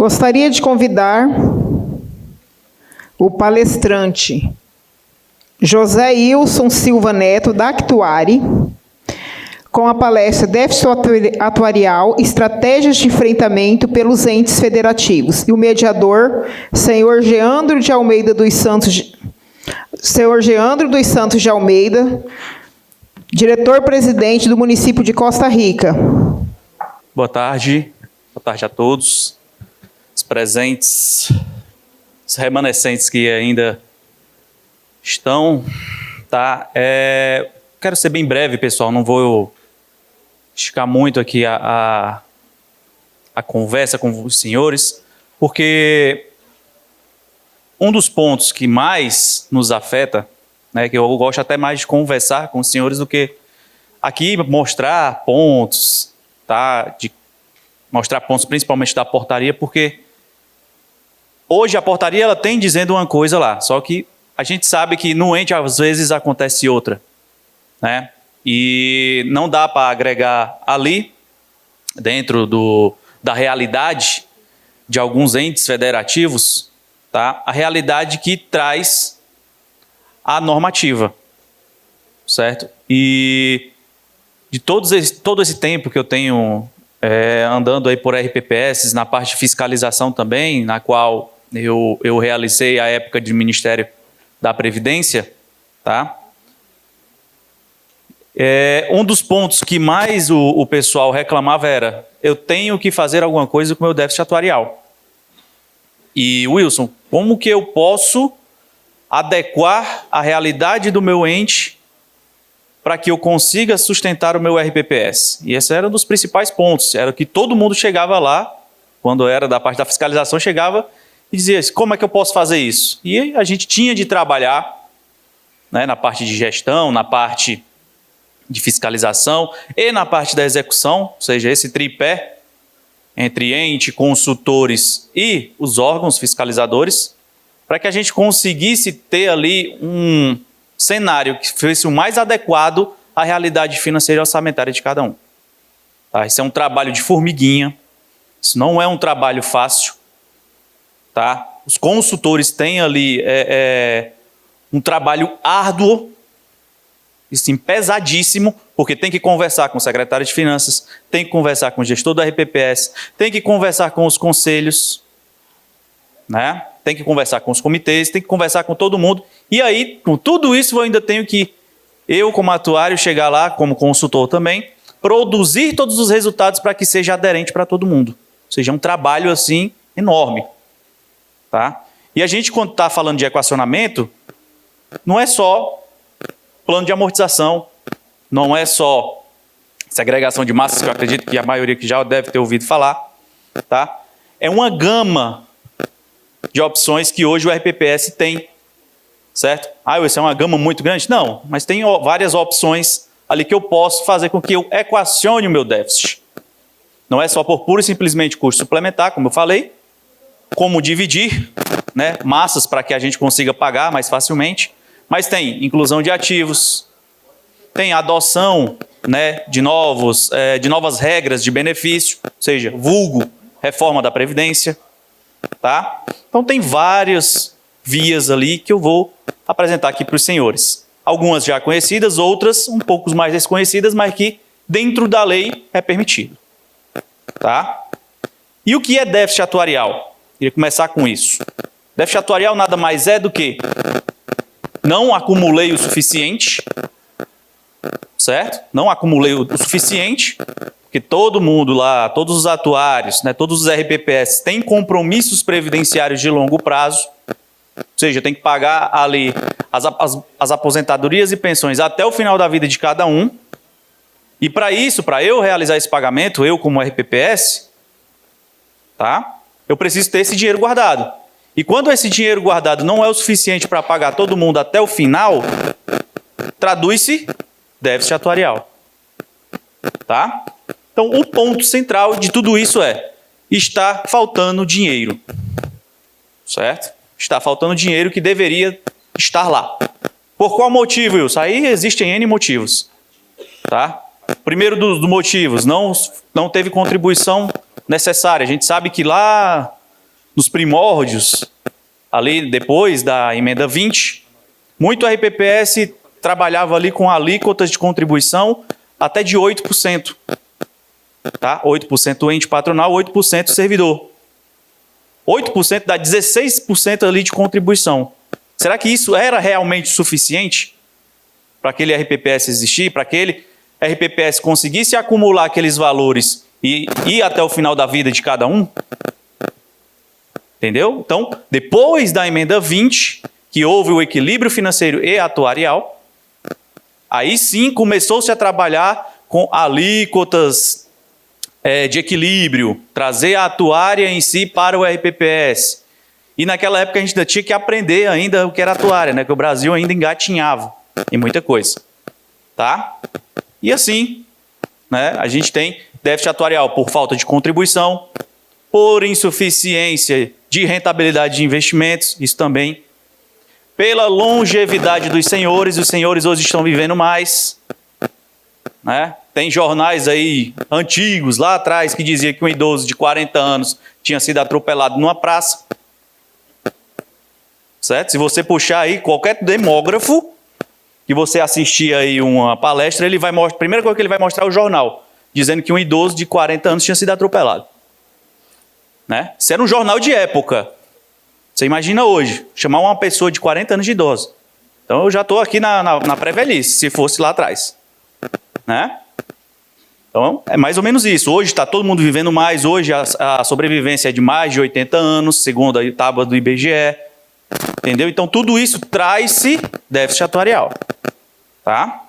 Gostaria de convidar o palestrante José Ilson Silva Neto, da Actuari, com a palestra Déficit Atuarial, Estratégias de Enfrentamento pelos Entes Federativos, e o mediador, senhor Geandro de Almeida dos Santos, de Almeida, diretor-presidente do município de Costa Rica. Boa tarde a todos, os presentes, os remanescentes que ainda estão, tá? Quero ser bem breve, pessoal, não vou esticar muito aqui a conversa com os senhores, porque um dos pontos que mais nos afeta, né, que eu gosto até mais de conversar com os senhores do que aqui mostrar pontos, tá? De mostrar pontos principalmente da portaria, porque hoje a portaria ela tem dizendo uma coisa lá, só que a gente sabe que no ente às vezes acontece outra, né? E não dá para agregar ali, dentro da realidade de alguns entes federativos, tá? A realidade que traz a normativa, certo? E de todo esse tempo que eu tenho andando aí por RPPS, na parte de fiscalização também, na qual eu realizei a época de Ministério da Previdência, tá? Um dos pontos que mais o pessoal reclamava era: eu tenho que fazer alguma coisa com o meu déficit atuarial. E, Wilson, como que eu posso adequar a realidade do meu ente para que eu consiga sustentar o meu RPPS? E esse era um dos principais pontos, era que todo mundo chegava lá, quando era da parte da fiscalização, chegava e dizia: como é que eu posso fazer isso? E a gente tinha de trabalhar, né, na parte de gestão, na parte de fiscalização e na parte da execução, ou seja, esse tripé entre ente, consultores e os órgãos fiscalizadores, para que a gente conseguisse ter ali um cenário que fosse o mais adequado à realidade financeira e orçamentária de cada um. Tá? Isso é um trabalho de formiguinha, isso não é um trabalho fácil. Tá? Os consultores têm ali um trabalho árduo, sim, pesadíssimo, porque tem que conversar com o secretário de Finanças, tem que conversar com o gestor do RPPS, tem que conversar com os conselhos, né? Tem que conversar com os comitês, tem que conversar com todo mundo. E aí, com tudo isso, eu ainda tenho que, eu como atuário, chegar lá, como consultor também, produzir todos os resultados para que seja aderente para todo mundo. Ou seja, é um trabalho, assim, enorme. Tá? E a gente, quando está falando de equacionamento, não é só plano de amortização, não é só segregação de massas, que eu acredito que a maioria que já deve ter ouvido falar, tá? É uma gama de opções que hoje o RPPS tem, certo? Isso é uma gama muito grande? Não, mas tem várias opções ali que eu posso fazer com que eu equacione o meu déficit. Não é só por pura e simplesmente custo suplementar, como eu falei, como dividir, né, massas para que a gente consiga pagar mais facilmente, mas tem inclusão de ativos, tem adoção, né, de novas regras de benefício, ou seja, vulgo reforma da Previdência. Tá? Então tem várias vias ali que eu vou apresentar aqui para os senhores. Algumas já conhecidas, outras um pouco mais desconhecidas, mas que dentro da lei é permitido. Tá? E o que é déficit atuarial? Queria começar com isso. Déficit atuarial nada mais é do que não acumulei o suficiente, certo? Não acumulei o suficiente, porque todo mundo lá, todos os atuários, né, todos os RPPS têm compromissos previdenciários de longo prazo, ou seja, tem que pagar ali as aposentadorias e pensões até o final da vida de cada um. E para isso, para eu realizar esse pagamento, eu como RPPS, tá, eu preciso ter esse dinheiro guardado. E quando esse dinheiro guardado não é o suficiente para pagar todo mundo até o final, traduz-se déficit atuarial. Tá? Então, o ponto central de tudo isso está faltando dinheiro. Certo? Está faltando dinheiro que deveria estar lá. Por qual motivo, Wilson? Aí existem N motivos. Tá? Primeiro dos motivos, não teve contribuição necessária. A gente sabe que lá nos primórdios, ali depois da emenda 20, muito RPPS trabalhava ali com alíquotas de contribuição até de 8%. Tá? 8% o ente patronal, 8% o servidor. 8% dá 16% ali de contribuição. Será que isso era realmente suficiente para aquele RPPS existir, para aquele RPPS conseguisse acumular aqueles valores e ir até o final da vida de cada um? Entendeu? Então, depois da emenda 20, que houve o equilíbrio financeiro e atuarial, aí sim começou-se a trabalhar com alíquotas de equilíbrio, trazer a atuária em si para o RPPS. E naquela época a gente ainda tinha que aprender ainda o que era atuária, né? Que o Brasil ainda engatinhava em muita coisa. Tá? E assim, né, a gente tem déficit atuarial por falta de contribuição, por insuficiência de rentabilidade de investimentos, isso também, pela longevidade dos senhores, os senhores hoje estão vivendo mais, né? Tem jornais aí antigos, lá atrás, que dizia que um idoso de 40 anos tinha sido atropelado numa praça. Certo? Se você puxar aí qualquer demógrafo, que você assistir aí uma palestra, ele vai mostrar, a primeira coisa que ele vai mostrar é o jornal, dizendo que um idoso de 40 anos tinha sido atropelado. Né? Isso era um jornal de época. Você imagina hoje, chamar uma pessoa de 40 anos de idoso. Então eu já estou aqui na pré-velhice, se fosse lá atrás. Né? Então é mais ou menos isso. Hoje está todo mundo vivendo mais, hoje a sobrevivência é de mais de 80 anos, segundo a tábua do IBGE. Entendeu? Então tudo isso traz-se déficit atuarial. Tá?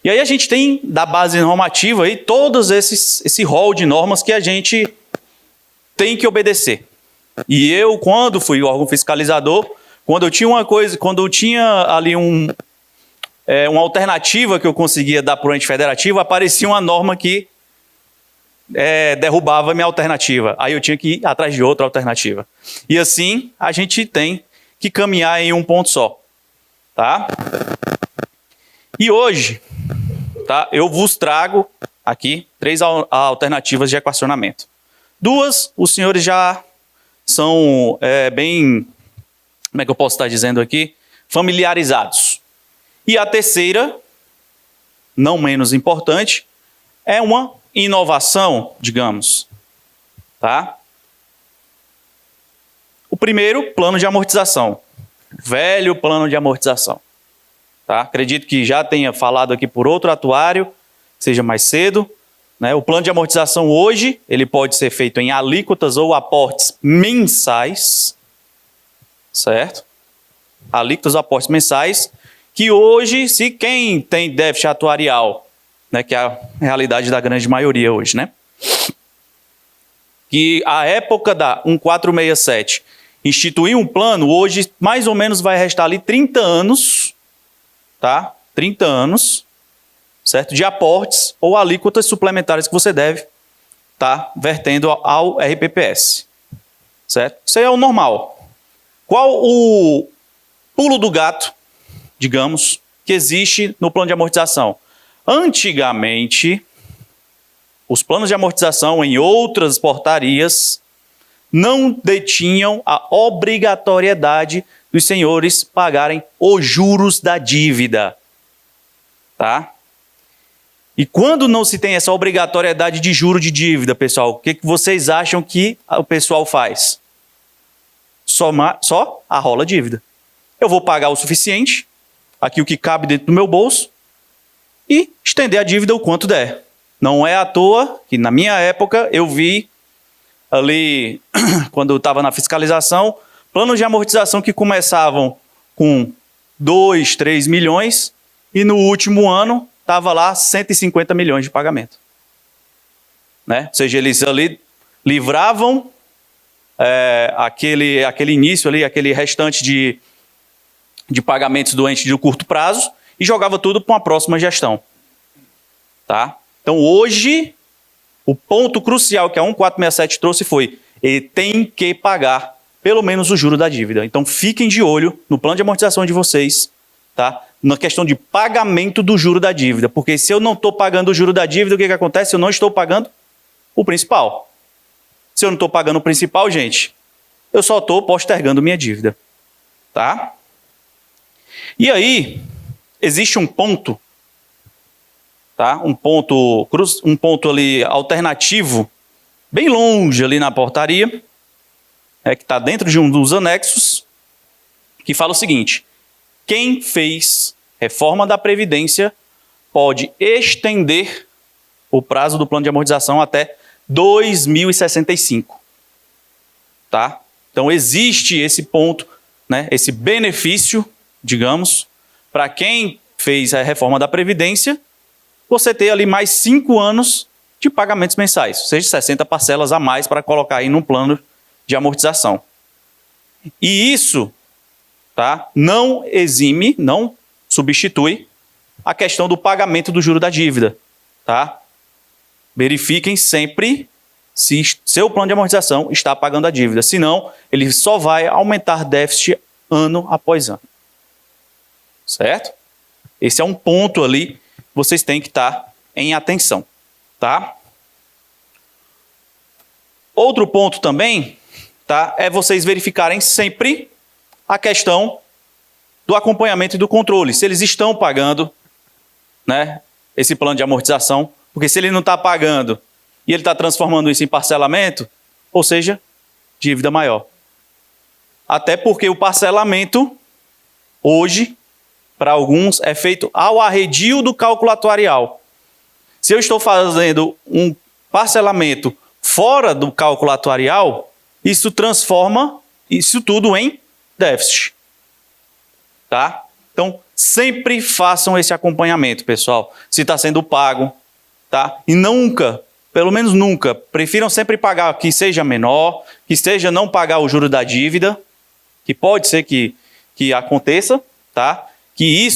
E aí a gente tem da base normativa aí todos esse rol de normas que a gente tem que obedecer. E eu, quando fui órgão fiscalizador, quando eu tinha uma coisa, quando eu tinha ali uma alternativa que eu conseguia dar para o ente federativo, aparecia uma norma que derrubava a minha alternativa. Aí eu tinha que ir atrás de outra alternativa. E assim, a gente tem que caminhar em um ponto só. Tá? E hoje, tá, eu vos trago aqui 3 alternativas de equacionamento. 2, os senhores já são bem, como é que eu posso estar dizendo aqui, familiarizados. E a terceira, não menos importante, é uma inovação, digamos. Tá? O primeiro, plano de amortização. Velho plano de amortização. Tá? Acredito que já tenha falado aqui por outro atuário, seja mais cedo. Né? O plano de amortização hoje, ele pode ser feito em alíquotas ou aportes mensais. Certo? Alíquotas ou aportes mensais, que hoje, se quem tem déficit atuarial, né, que é a realidade da grande maioria hoje, né? Que a época da 1467 instituir um plano, hoje mais ou menos vai restar ali 30 anos, tá? 30 anos, certo? De aportes ou alíquotas suplementares que você deve estar vertendo ao RPPS, certo? Isso aí é o normal. Qual o pulo do gato, digamos, que existe no plano de amortização? Antigamente, os planos de amortização em outras portarias não detinham a obrigatoriedade dos senhores pagarem os juros da dívida. Tá? E quando não se tem essa obrigatoriedade de juro de dívida, pessoal, o que vocês acham que o pessoal faz? Só arrola a dívida. Eu vou pagar o suficiente, aqui o que cabe dentro do meu bolso, e estender a dívida o quanto der. Não é à toa que na minha época eu vi ali, quando eu estava na fiscalização, planos de amortização que começavam com 2, 3 milhões e no último ano estava lá 150 milhões de pagamento. Né? Ou seja, eles ali livravam aquele início ali, aquele restante de pagamentos do ente de curto prazo e jogava tudo para uma próxima gestão. Tá? Então hoje, o ponto crucial que a 1467 trouxe foi, ele tem que pagar pelo menos o juro da dívida. Então fiquem de olho no plano de amortização de vocês, tá? Na questão de pagamento do juro da dívida. Porque se eu não estou pagando o juro da dívida, o que acontece? Eu não estou pagando o principal. Se eu não estou pagando o principal, gente, eu só estou postergando minha dívida. Tá? E aí, existe um ponto, tá? Um ponto ali alternativo, bem longe ali na portaria, que está dentro de um dos anexos, que fala o seguinte: quem fez reforma da Previdência pode estender o prazo do plano de amortização até 2065. Tá? Então, existe esse ponto, né, esse benefício, digamos, para quem fez a reforma da Previdência, você ter ali mais 5 anos de pagamentos mensais, ou seja, 60 parcelas a mais para colocar aí no plano de amortização. E isso, tá, não exime, não substitui a questão do pagamento do juro da dívida. Tá? Verifiquem sempre se seu plano de amortização está pagando a dívida. Senão, ele só vai aumentar déficit ano após ano. Certo? Esse é um ponto ali que vocês têm que estar em atenção. Tá? Outro ponto também, tá, é vocês verificarem sempre a questão do acompanhamento e do controle. Se eles estão pagando, né, esse plano de amortização. Porque se ele não está pagando e ele está transformando isso em parcelamento, ou seja, dívida maior. Até porque o parcelamento, hoje, para alguns, é feito ao arredio do cálculo atuarial. Se eu estou fazendo um parcelamento fora do cálculo atuarial, isso transforma isso tudo em déficit. Tá? Então, sempre façam esse acompanhamento, pessoal. Se está sendo pago, tá? E nunca, pelo menos nunca, prefiram sempre pagar que seja menor, que seja não pagar o juro da dívida, que pode ser que aconteça, tá? Que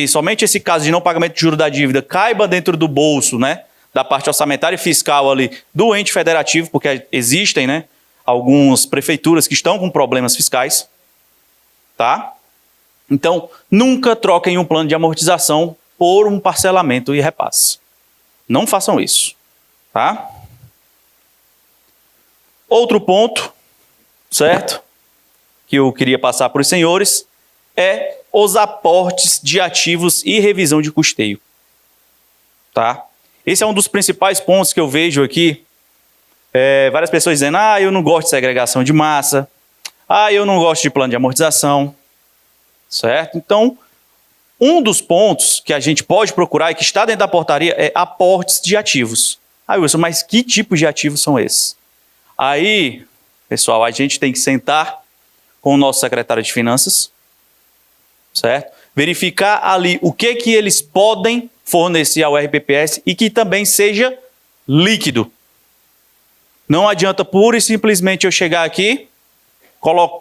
somente esse caso de não pagamento de juro da dívida caiba dentro do bolso, né, da parte orçamentária e fiscal ali do ente federativo, porque existem, né, algumas prefeituras que estão com problemas fiscais, tá? Então, nunca troquem um plano de amortização por um parcelamento e repasse. Não façam isso, tá? Outro ponto, certo, que eu queria passar para os senhores, é os aportes de ativos e revisão de custeio. Tá? Esse é um dos principais pontos que eu vejo aqui. Várias pessoas dizendo, eu não gosto de segregação de massa, eu não gosto de plano de amortização, certo? Então, um dos pontos que a gente pode procurar e que está dentro da portaria é aportes de ativos. Wilson, mas que tipo de ativos são esses? Aí, pessoal, a gente tem que sentar com o nosso secretário de Finanças, certo? Verificar ali o que eles podem fornecer ao RPPS e que também seja líquido. Não adianta pura e simplesmente eu chegar aqui,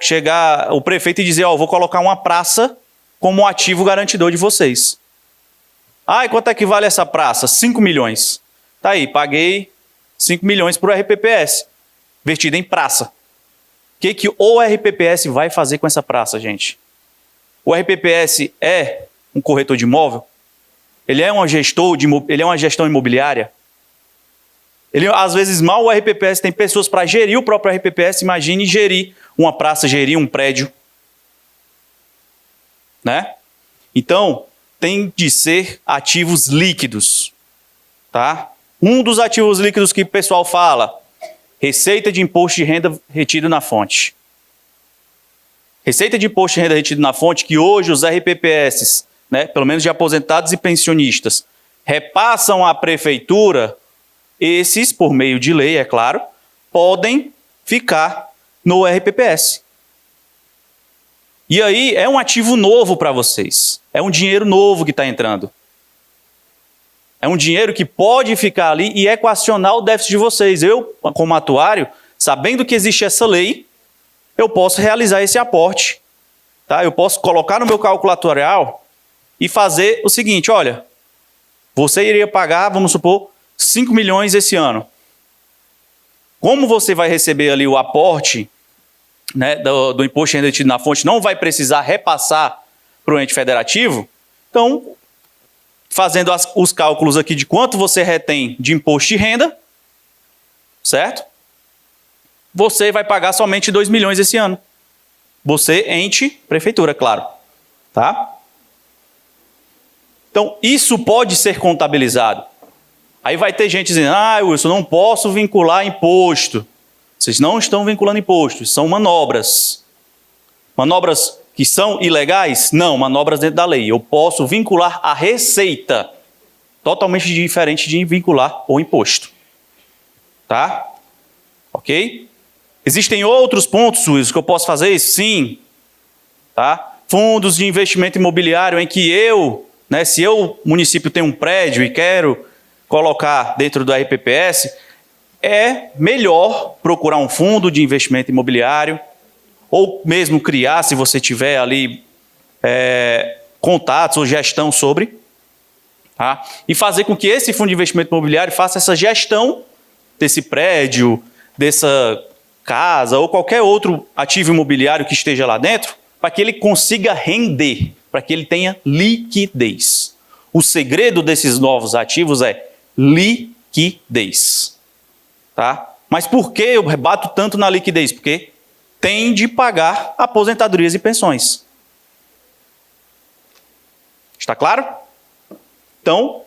chegar o prefeito e dizer, vou colocar uma praça como ativo garantidor de vocês. E quanto é que vale essa praça? 5 milhões. Tá aí, paguei 5 milhões para o RPPS, vertido em praça. O que o RPPS vai fazer com essa praça, gente? O RPPS é um corretor de imóvel? Ele é ele é uma gestão imobiliária? Às vezes, mal o RPPS tem pessoas para gerir o próprio RPPS, imagine gerir uma praça, gerir um prédio. Né? Então, tem de ser ativos líquidos. Tá? Um dos ativos líquidos que o pessoal fala, receita de imposto de renda retido na fonte. Receita de imposto de renda retido na fonte, que hoje os RPPS, né, pelo menos de aposentados e pensionistas, repassam à prefeitura, esses, por meio de lei, é claro, podem ficar no RPPS. E aí é um ativo novo para vocês. É um dinheiro novo que está entrando. É um dinheiro que pode ficar ali e equacionar o déficit de vocês. Eu, como atuário, sabendo que existe essa lei, eu posso realizar esse aporte. Tá? Eu posso colocar no meu cálculo atuarial e fazer o seguinte, olha, você iria pagar, vamos supor, 5 milhões esse ano. Como você vai receber ali o aporte, né, do imposto de renda retido na fonte, não vai precisar repassar para o ente federativo, então, fazendo os cálculos aqui de quanto você retém de imposto de renda, certo? você vai pagar somente 2 milhões esse ano. Você, ente, prefeitura, claro. Tá? Então, isso pode ser contabilizado. Aí vai ter gente dizendo, Wilson, não posso vincular imposto. Vocês não estão vinculando imposto, são manobras. Manobras que são ilegais? Não, manobras dentro da lei. Eu posso vincular a receita, totalmente diferente de vincular o imposto. Tá? Ok? Existem outros pontos, Wilson, que eu posso fazer isso? Sim. Tá? Fundos de investimento imobiliário em que se eu, município, tenho um prédio e quero colocar dentro do RPPS, é melhor procurar um fundo de investimento imobiliário ou mesmo criar, se você tiver ali contatos ou gestão sobre, tá? E fazer com que esse fundo de investimento imobiliário faça essa gestão desse prédio, dessa casa ou qualquer outro ativo imobiliário que esteja lá dentro, para que ele consiga render, para que ele tenha liquidez. O segredo desses novos ativos é liquidez. Tá? Mas por que eu bato tanto na liquidez? Porque tem de pagar aposentadorias e pensões. Está claro? Então,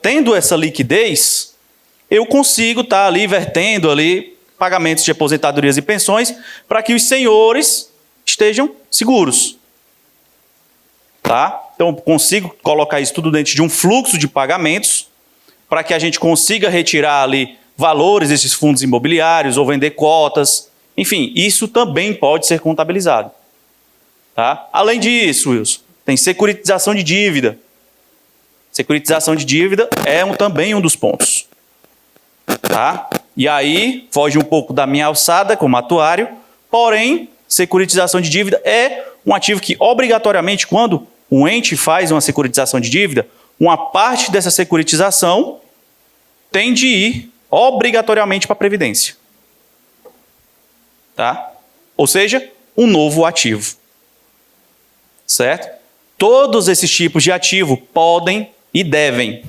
tendo essa liquidez, eu consigo estar ali vertendo ali pagamentos de aposentadorias e pensões para que os senhores estejam seguros. Tá? Então, eu consigo colocar isso tudo dentro de um fluxo de pagamentos para que a gente consiga retirar ali valores desses fundos imobiliários ou vender cotas. Enfim, isso também pode ser contabilizado. Tá? Além disso, Wilson, tem securitização de dívida. Securitização de dívida é também um dos pontos. Tá? E aí, foge um pouco da minha alçada como atuário, porém, securitização de dívida é um ativo que, obrigatoriamente, quando um ente faz uma securitização de dívida, uma parte dessa securitização tem de ir obrigatoriamente para a Previdência. Tá? Ou seja, um novo ativo. Certo? Todos esses tipos de ativo podem e devem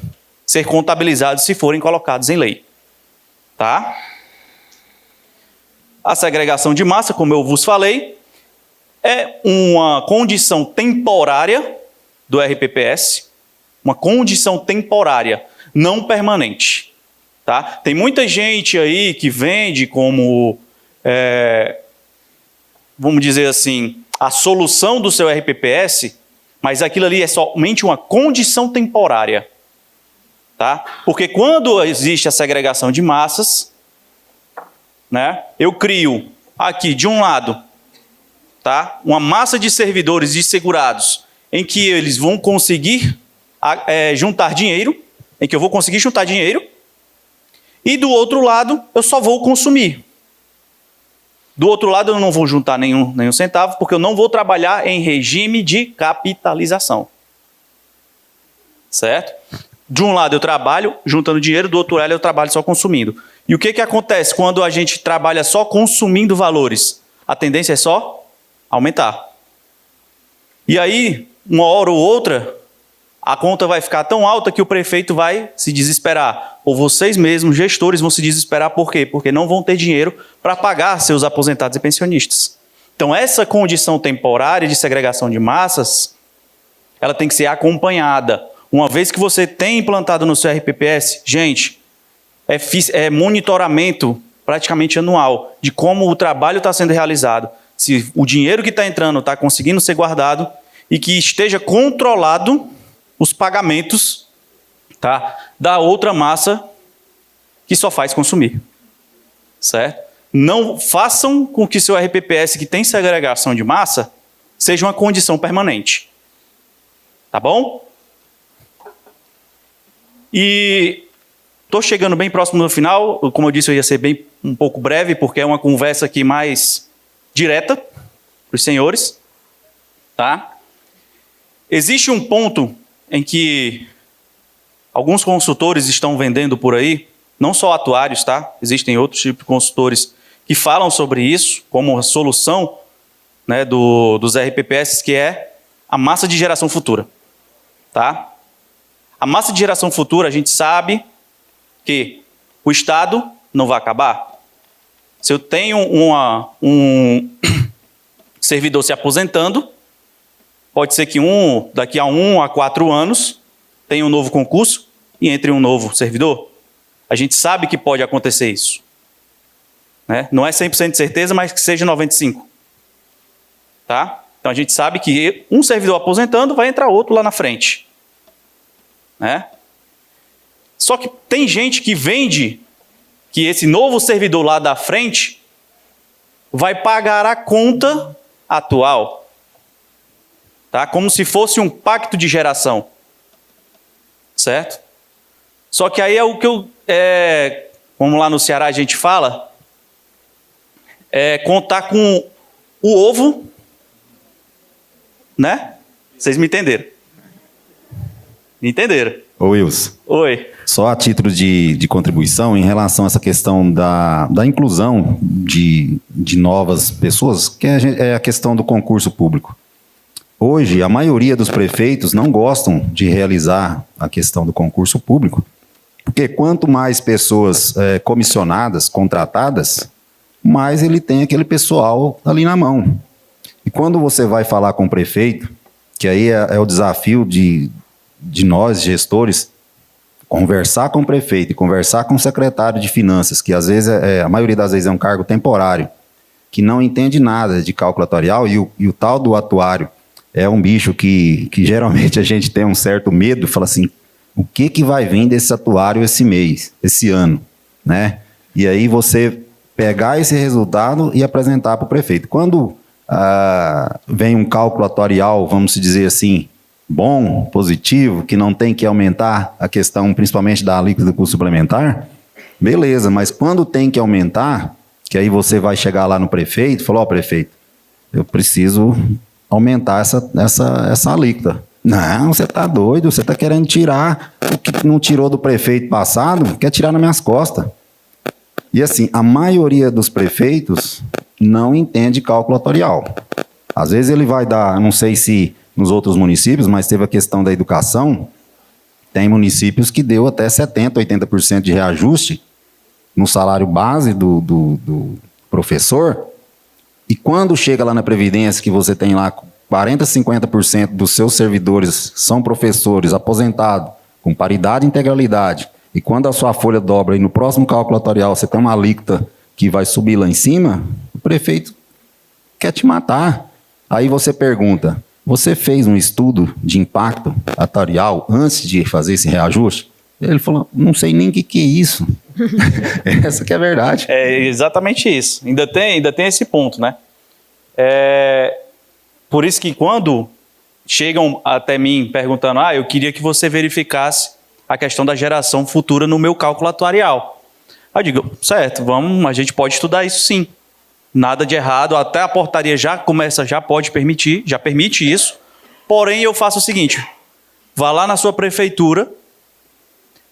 ser contabilizados se forem colocados em lei. Tá? A segregação de massa, como eu vos falei, é uma condição temporária do RPPS, uma condição temporária, não permanente. Tá? Tem muita gente aí que vende como, vamos dizer assim, a solução do seu RPPS, mas aquilo ali é somente uma condição temporária. Tá? Porque quando existe a segregação de massas, né, eu crio aqui, de um lado, tá, uma massa de servidores e segurados em que eles vão conseguir juntar dinheiro, em que eu vou conseguir juntar dinheiro, e do outro lado eu só vou consumir. Do outro lado eu não vou juntar nenhum centavo, porque eu não vou trabalhar em regime de capitalização. Certo? De um lado eu trabalho juntando dinheiro, do outro lado eu trabalho só consumindo. E o que acontece quando a gente trabalha só consumindo valores? A tendência é só aumentar. E aí, uma hora ou outra, a conta vai ficar tão alta que o prefeito vai se desesperar. Ou vocês mesmos, gestores, vão se desesperar. Por quê? Porque não vão ter dinheiro para pagar seus aposentados e pensionistas. Então, essa condição temporária de segregação de massas, ela tem que ser acompanhada. Uma vez que você tem implantado no seu RPPS, gente, é monitoramento praticamente anual de como o trabalho está sendo realizado, se o dinheiro que está entrando está conseguindo ser guardado e que esteja controlado os pagamentos, tá, da outra massa que só faz consumir. Certo? Não façam com que seu RPPS, que tem segregação de massa, seja uma condição permanente. Tá bom? E estou chegando bem próximo do final. Como eu disse, eu ia ser um pouco breve, porque é uma conversa aqui mais direta para os senhores. Tá? Existe um ponto em que alguns consultores estão vendendo por aí, não só atuários, tá? Existem outros tipos de consultores que falam sobre isso, como a solução, né, dos RPPS, que é a massa de geração futura. Tá? A massa de geração futura, a gente sabe que o Estado não vai acabar. Se eu tenho um servidor se aposentando, pode ser que daqui a 1 a 4 anos tenha um novo concurso e entre um novo servidor. A gente sabe que pode acontecer isso. Né? Não é 100% de certeza, mas que seja 95%. Tá? Então a gente sabe que um servidor aposentando vai entrar outro lá na frente. Né? Só que tem gente que vende que esse novo servidor lá da frente vai pagar a conta atual. Tá? Como se fosse um pacto de geração. Certo? Só que aí é o que como lá no Ceará a gente fala, contar com o ovo, né? Vocês me entenderam? Me entenderam? Ô Wilson, Oi. só a título de contribuição em relação a essa questão da inclusão de novas pessoas, que é a questão do concurso público. Hoje, a maioria dos prefeitos não gostam de realizar a questão do concurso público, porque quanto mais pessoas comissionadas, contratadas, mais ele tem aquele pessoal ali na mão. E quando você vai falar com o prefeito, que aí é o desafio de nós, gestores, conversar com o prefeito e conversar com o secretário de finanças, que às vezes a maioria das vezes é um cargo temporário, que não entende nada de cálculo atuarial, e o tal do atuário é um bicho que geralmente a gente tem um certo medo, fala assim, o que vai vir desse atuário esse mês, esse ano, né? E aí você pegar esse resultado e apresentar para o prefeito. Quando vem um cálculo atuarial, vamos dizer assim, bom, positivo, que não tem que aumentar a questão principalmente da alíquota do custo suplementar, beleza, mas quando tem que aumentar, que aí você vai chegar lá no prefeito e falar, prefeito, eu preciso aumentar essa alíquota. Não, você está doido, você está querendo tirar o que não tirou do prefeito passado, quer tirar nas minhas costas. E assim, a maioria dos prefeitos não entende cálculo atuarial. Às vezes ele vai dar, não sei se nos outros municípios, mas teve a questão da educação, tem municípios que deu até 70%, 80% de reajuste no salário base do professor, e quando chega lá na Previdência, que você tem lá 40%, 50% dos seus servidores são professores aposentados, com paridade e integralidade, e quando a sua folha dobra e no próximo cálculo atuarial você tem uma alíquota que vai subir lá em cima, o prefeito quer te matar. Aí você pergunta, você fez um estudo de impacto atuarial antes de fazer esse reajuste? Ele falou, não sei nem o que é isso. Essa que é a verdade. É exatamente isso. Ainda tem esse ponto, né? Por isso que quando chegam até mim perguntando, eu queria que você verificasse a questão da geração futura no meu cálculo atuarial. Aí eu digo, certo, a gente pode estudar isso sim. Nada de errado, até a portaria já permite isso. Porém, eu faço o seguinte, vá lá na sua prefeitura,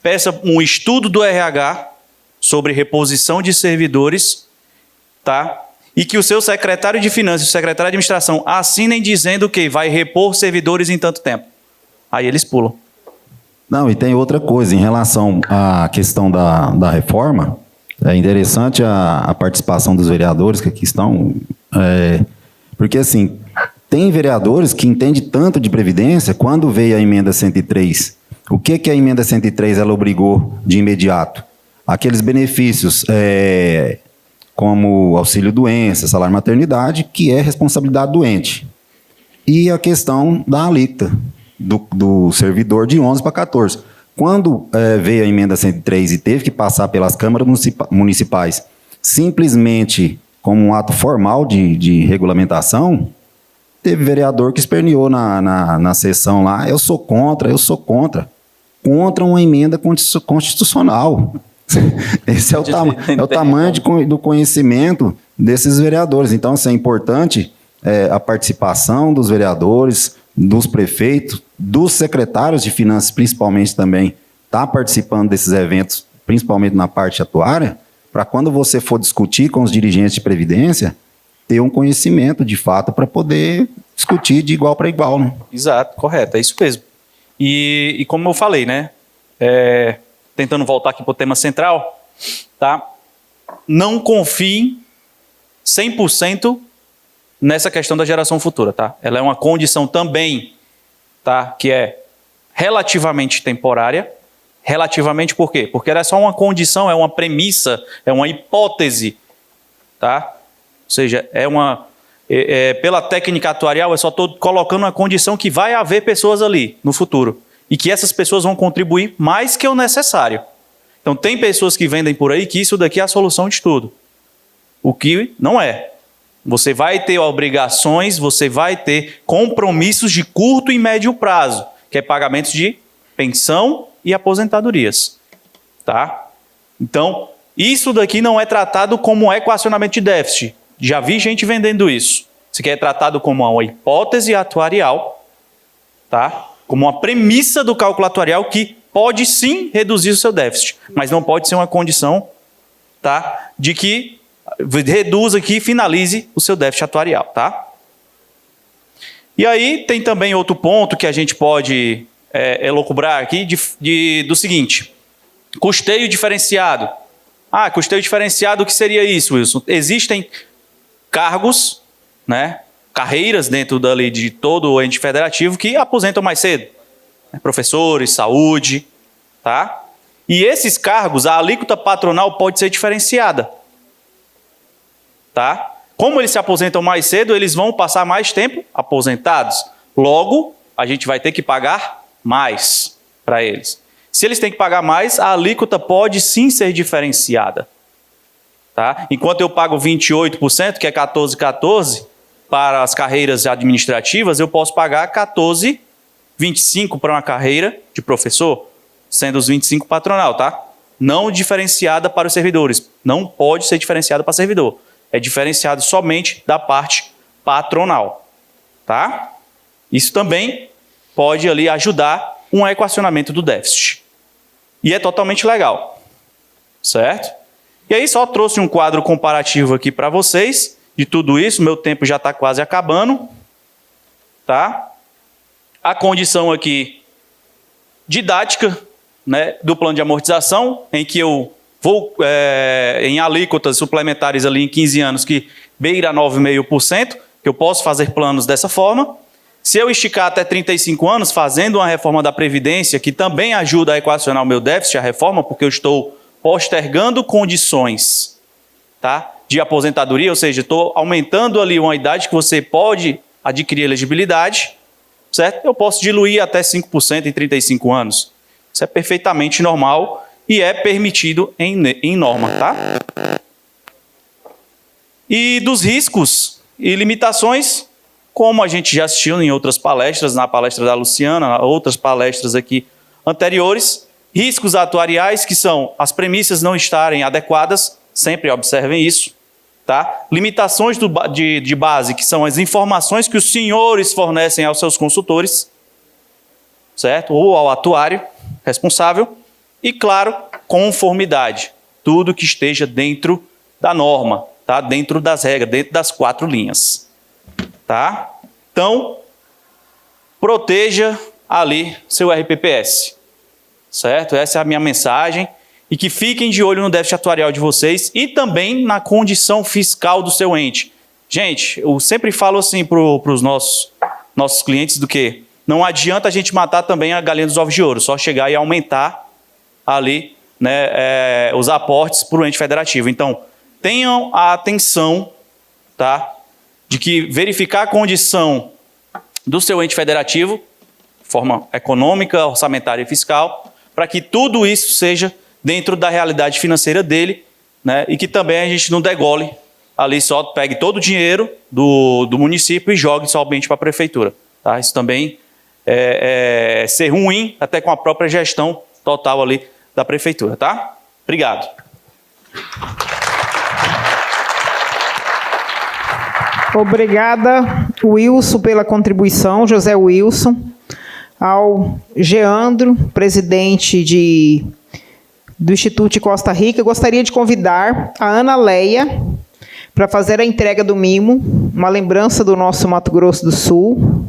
peça um estudo do RH sobre reposição de servidores, tá? E que o seu secretário de Finanças e o secretário de Administração assinem dizendo que vai repor servidores em tanto tempo. Aí eles pulam. Não, e tem outra coisa, em relação à questão da reforma, é interessante a participação dos vereadores que aqui estão, porque assim, tem vereadores que entendem tanto de Previdência, quando veio a emenda 103, o que a emenda 103 ela obrigou de imediato? Aqueles benefícios como auxílio-doença, salário-maternidade, que é responsabilidade do doente. E a questão da alíquota do servidor de 11 para 14. Quando veio a emenda 103 e teve que passar pelas câmaras municipais, simplesmente como um ato formal de regulamentação, teve vereador que esperneou na sessão lá, eu sou contra uma emenda constitucional. Esse é o tamanho do conhecimento desses vereadores. Então, assim, é importante a participação dos vereadores, dos prefeitos, dos secretários de finanças, principalmente também, tá participando desses eventos, principalmente na parte atuária, para quando você for discutir com os dirigentes de Previdência, ter um conhecimento de fato para poder discutir de igual para igual, né? Exato, correto, é isso mesmo. E como eu falei, né, tentando voltar aqui para o tema central, tá? Não confiem 100% nessa questão da geração futura, tá? Ela é uma condição também, tá? Que é relativamente temporária. Relativamente por quê? Porque ela é só uma condição, é uma premissa, é uma hipótese, tá? Ou seja, pela técnica atuarial, eu só estou colocando uma condição que vai haver pessoas ali no futuro e que essas pessoas vão contribuir mais que o necessário. Então, tem pessoas que vendem por aí que isso daqui é a solução de tudo. O que não é. Você vai ter obrigações, você vai ter compromissos de curto e médio prazo, que é pagamentos de pensão e aposentadorias. Tá? Então, isso daqui não é tratado como equacionamento de déficit. Já vi gente vendendo isso. Isso aqui é tratado como uma hipótese atuarial, tá? Como uma premissa do cálculo atuarial que pode sim reduzir o seu déficit, mas não pode ser uma condição, tá? De que reduza aqui e finalize o seu déficit atuarial, tá? E aí tem também outro ponto que a gente pode elocubrar aqui do seguinte: custeio diferenciado. Custeio diferenciado, o que seria isso, Wilson? Existem cargos, né, carreiras dentro dali de todo o ente federativo que aposentam mais cedo. Professores, saúde, tá? E esses cargos, a alíquota patronal pode ser diferenciada. Tá? Como eles se aposentam mais cedo, eles vão passar mais tempo aposentados. Logo, a gente vai ter que pagar mais para eles. Se eles têm que pagar mais, a alíquota pode sim ser diferenciada. Tá? Enquanto eu pago 28%, que é 14,14, para as carreiras administrativas, eu posso pagar 14,25 para uma carreira de professor, sendo os 25 patronal, tá? Não diferenciada para os servidores. Não pode ser diferenciada para servidor. É diferenciado somente da parte patronal, tá? Isso também pode ali ajudar um equacionamento do déficit. E é totalmente legal, certo? E aí só trouxe um quadro comparativo aqui para vocês de tudo isso. Meu tempo já está quase acabando, tá? A condição aqui didática, né, do plano de amortização, em que eu vou em alíquotas suplementares ali em 15 anos que beira 9,5%, que eu posso fazer planos dessa forma. Se eu esticar até 35 anos, fazendo uma reforma da Previdência, que também ajuda a equacionar o meu déficit, a reforma, porque eu estou postergando condições, tá, de aposentadoria, ou seja, estou aumentando ali uma idade que você pode adquirir elegibilidade, certo? Eu posso diluir até 5% em 35 anos. Isso é perfeitamente normal e é permitido em norma, tá? E dos riscos e limitações, como a gente já assistiu em outras palestras, na palestra da Luciana, outras palestras aqui anteriores, riscos atuariais, que são as premissas não estarem adequadas, sempre observem isso, tá? Limitações de base, que são as informações que os senhores fornecem aos seus consultores, certo? Ou ao atuário responsável. E, claro, conformidade. Tudo que esteja dentro da norma, tá? Dentro das regras, dentro das 4 linhas. Tá? Então, proteja ali seu RPPS. Certo? Essa é a minha mensagem. E que fiquem de olho no déficit atuarial de vocês e também na condição fiscal do seu ente. Gente, eu sempre falo assim para os nossos clientes do que não adianta a gente matar também a galinha dos ovos de ouro, só chegar e aumentar ali, né, os aportes para o ente federativo. Então, tenham a atenção, tá, de que verificar a condição do seu ente federativo, de forma econômica, orçamentária e fiscal, para que tudo isso seja dentro da realidade financeira dele, né, e que também a gente não degole ali, só pegue todo o dinheiro do município e jogue somente para a prefeitura. Tá? Isso também é ser ruim até com a própria gestão total ali da prefeitura. Tá? Obrigado. Obrigada, Wilson, pela contribuição, José Wilson. Ao Geandro, presidente do Instituto de Costa Rica, eu gostaria de convidar a Ana Leia para fazer a entrega do mimo, uma lembrança do nosso Mato Grosso do Sul.